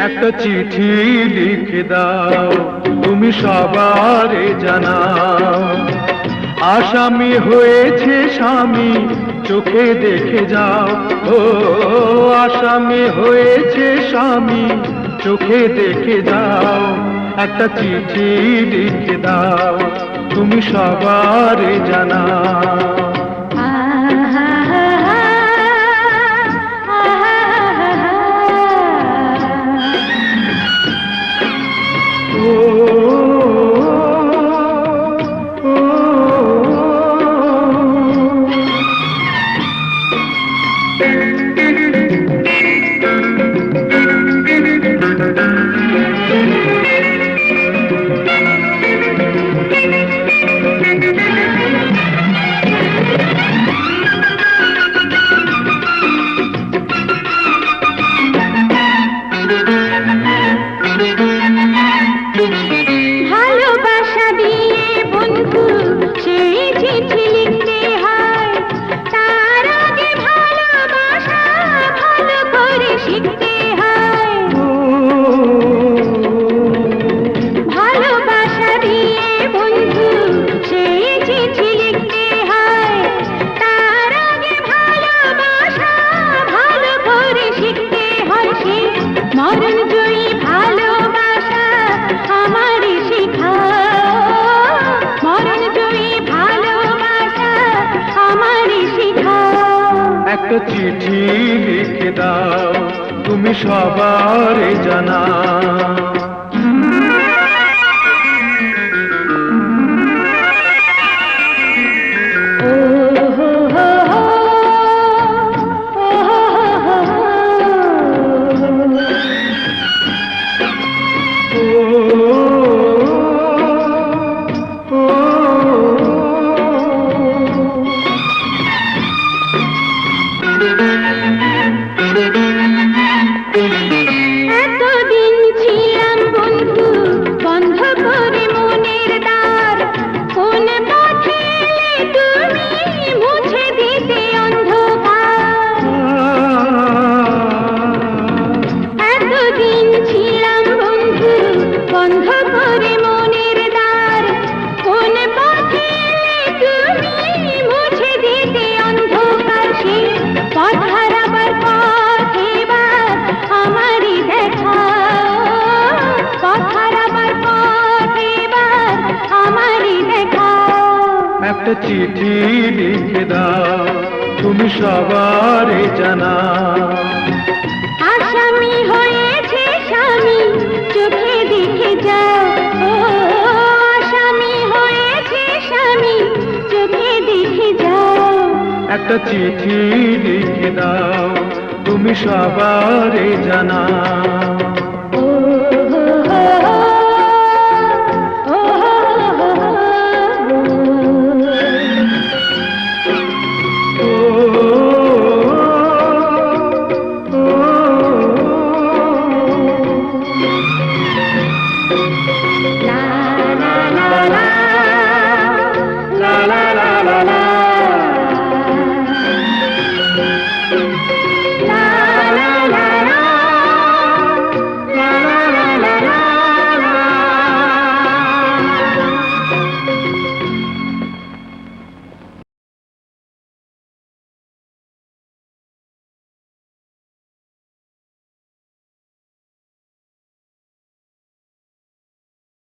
একটা চিঠি লিখে দাও, তুমি সবারে জানাও, আসামি হয়েছে স্বামী, চোখে দেখে যাও। ও আসামি হয়েছে স্বামী, চোখে দেখে যাও। একটা চিঠি লিখে দাও, তুমি সবারে জানাও। ভালোবাসা দিয়ে বন্ধু সেই চিঠি লিখতে হয়, তার আগে ভালোবাসা ভালো করে শিখতে হয়। ভালোবাসা দিয়ে বন্ধু সেই চিঠি লিখতে হয়, তার আগে ভালোবাসা ভালো করে শিখতে হয়। সে মরণ জয়ী ভালোবাসা আমারই শিখাও, মরণ জয়ী ভালোবাসা আমারই শিখাও। একটা চিঠি লিখে দাও, তুমি সবারে জানাও। এতদিন ছিলাম বন্ধু বন্ধ করে মনের দ্বার, কোন পথে এলে তুমি মুছে দিতে অন্ধকার। এতদিন ছিলাম বন্ধু বন্ধ করে মনের দ্বার, কোন পথে এলে তুমি মুছে দিতে অন্ধকার। সে পথ হারাবার পথ এবার আমারই দেখাও, পথ হারাবার পথ এবার আমারই দেখাও। একটা চিঠি লিখে দাও, তুমি সবারে জানাও। আসামি হয়েছে স্বামী, চোখে দেখে যাও। ও আসামি হয়েছে স্বামী, চোখে দেখে যাও। একটা চিঠি লিখে দাও, তুমি সবারে জানাও।